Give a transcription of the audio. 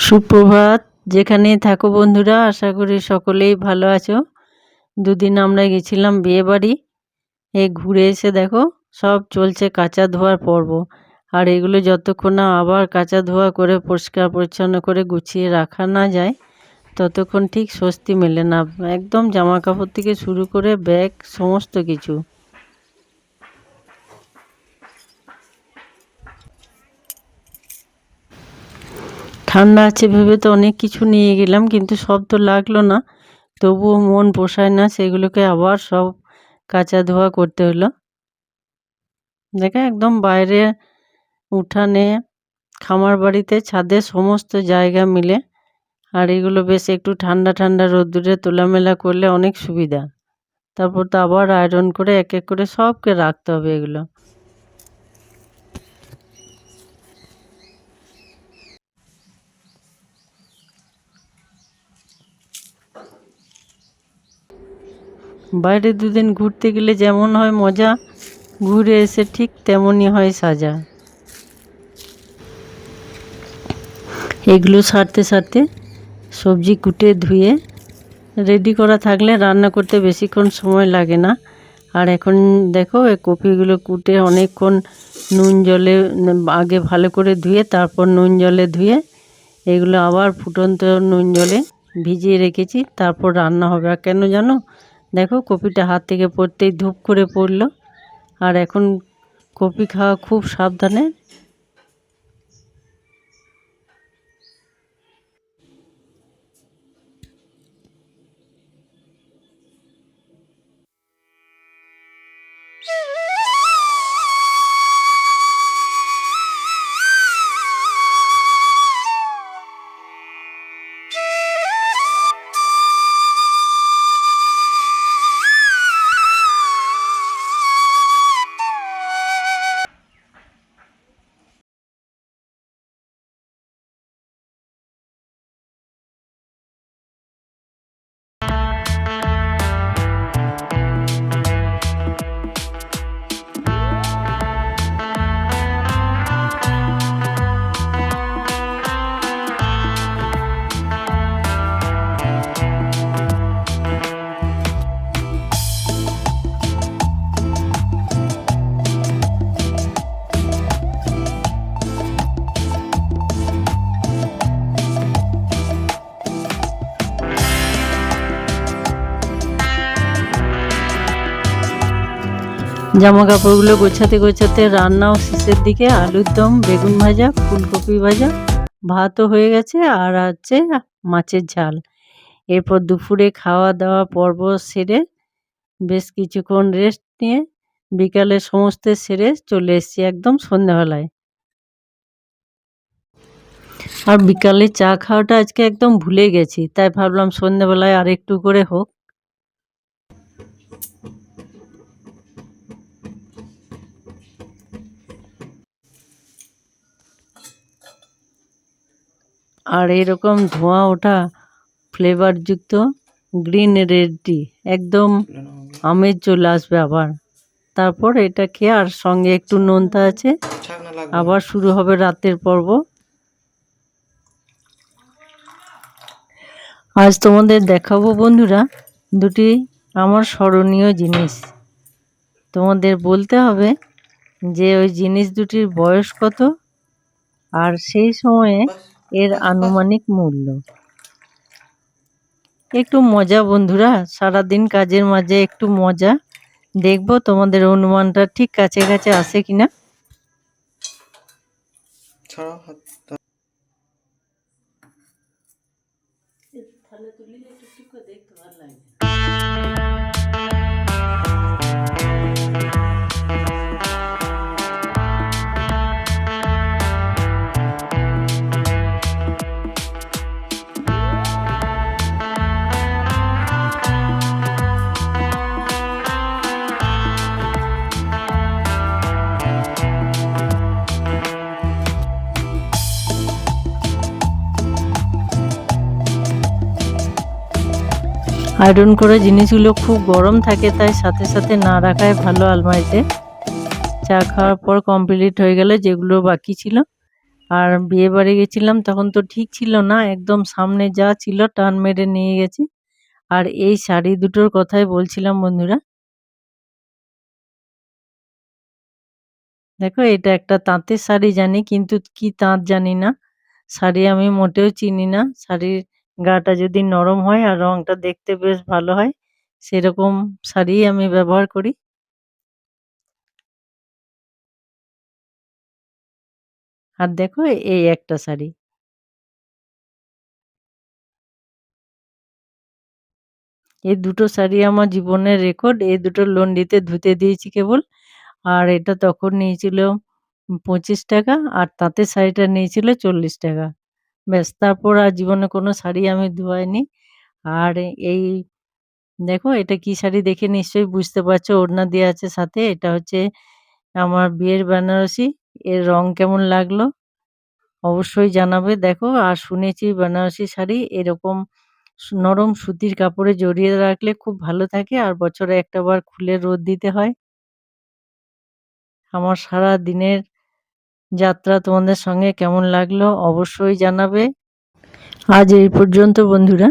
সুপ্রভাত। যেখানেই থাকো বন্ধুরা, আশা করি সকলেই ভালো আছো। দুদিন আমরা গেছিলাম বিয়েবাড়ি। এই ঘুরে এসে দেখো সব চলছে কাচা ধোয়ার পর্ব। আর এগুলো যতক্ষণ না আবার কাচা ধোয়া করে পরিষ্কার পরিচ্ছন্ন করে গুছিয়ে রাখা না যায় ততক্ষণ ঠিক স্বস্তি মেলে না। একদম জামা কাপড় থেকে শুরু করে ব্যাগ সমস্ত কিছু। ঠান্ডা আছে ভেবে তো অনেক কিছু নিয়ে গেলাম, কিন্তু সব তো লাগলো না। তবুও মন পোষায় না, সেগুলোকে আবার সব কাচা ধোয়া করতে হলো। দেখে একদম বাইরে, উঠানে, খামার বাড়িতে, ছাদে সমস্ত জায়গা মিলে। আর এগুলো বেশ একটু ঠান্ডা ঠান্ডা রোদ্দুরে তোলামেলা করলে অনেক সুবিধা। তারপর তো আবার আয়রন করে এক এক করে সবকে রাখতে হবে এগুলো। বাইরে দুদিন ঘুরতে গেলে যেমন হয় মজা, ঘুরে এসে ঠিক তেমনই হয় সাজা। এগুলো সারতে সারতে সবজি কুটে ধুয়ে রেডি করা থাকলে রান্না করতে বেশিক্ষণ সময় লাগে না। আর এখন দেখো এই কপিগুলো কুটে অনেকক্ষণ নুন জলে আগে ভালো করে ধুয়ে তারপর নুন জলে ধুয়ে এগুলো আবার ফুটন্ত নুন জলে ভিজিয়ে রেখেছি, তারপর রান্না হবে। আর কেন জানো, দেখো কপিটা হাত থেকে পড়তেই ধূপ করে পড়লো। আর এখন কপি খাওয়া খুব সাবধানে। জামা কাপড়গুলো গোছাতে গোছাতে রান্নাও শেষের দিকে। আলুর দম, বেগুন ভাজা, ফুলকপি ভাজা, ভাতও হয়ে গেছে, আর আছে মাছের ঝাল। এরপর দুপুরে খাওয়া দাওয়া পর্ব সেরে বেশ কিছুক্ষণ রেস্ট নিয়ে বিকালে সমস্ত সেরে চলে এসেছি একদম সন্ধ্যাবেলায়। আর বিকালে চা খাওয়াটা আজকে একদম ভুলে গেছি, তাই ভাবলাম সন্ধ্যাবেলায় আর একটু করে হোক। আর এরকম ধোঁয়া ওঠা ফ্লেভারযুক্ত গ্রিন রেড টি, একদম আমেজ চলে আসবে আবার। তারপর এটা খেয়ে আর সঙ্গে একটু নোনতা আছে, আবার শুরু হবে রাতের পর্ব। আজ তোমাদের দেখাবো বন্ধুরা দুটি আমার স্মরণীয় জিনিস। তোমাদের বলতে হবে যে ওই জিনিস দুটির বয়স কত আর সেই সময়ে এর আনুমানিক মূল্য। একটু মজা বন্ধুরা, সারাদিন কাজের মাঝে একটু মজা, দেখবো তোমাদের অনুমানটা ঠিক কাছে কাছে আসে কিনা। দেখতে ভালো লাগে। আয়রন করা জিনিসগুলো খুব গরম থাকে, তাই সাথে সাথে না রাখাই ভালো আলমারিতে। চা খাওয়ার পর কমপ্লিট হয়ে গেলে যেগুলো বাকি ছিল আর বিয়েবাড়ি গেছিলাম তখন তো ঠিক ছিল না, একদম সামনে যা ছিল টান মেরে নিয়ে গেছি। আর এই শাড়ি দুটোর কথাই বলছিলাম বন্ধুরা। দেখো এটা একটা তাঁতের শাড়ি জানি, কিন্তু কি তাঁত জানি না। শাড়ি আমি মোটেও চিনি না। শাড়ির গাটা যদি নরম হয় আর রংটা দেখতে বেশ ভালো হয়, সেরকম শাড়িই আমি ব্যবহার করি। আর দেখো এই একটা শাড়ি। এই দুটো শাড়ি আমার জীবনের রেকর্ড। এই দুটো লন্ড্রিতে ধুতে দিয়েছি কেবল। আর এটা তখন নিয়েছিল 25 টাকা, আর তাঁতের শাড়িটা নিয়েছিল 40 টাকা। ব্যাস, তারপর আর জীবনে কোনো শাড়ি আমি ধোয়াইনি। আর এই দেখো এটা কি শাড়ি, দেখে নিশ্চয়ই বুঝতে পারছো, ওড়না দেওয়া আছে সাথে। এটা হচ্ছে আমার বিয়ের বেনারসি। এর রং কেমন লাগলো অবশ্যই জানাবে। দেখো, আর শুনেছি বেনারসি শাড়ি এরকম নরম সুতির কাপড়ে জড়িয়ে রাখলে খুব ভালো থাকে, আর বছরে একটা বার খুলে রোদ দিতে হয়। আমার সারা দিনের যাত্রা তোমাদের সঙ্গে কেমন লাগলো অবশ্যই জানাবে। আজ এই পর্যন্ত বন্ধুরা।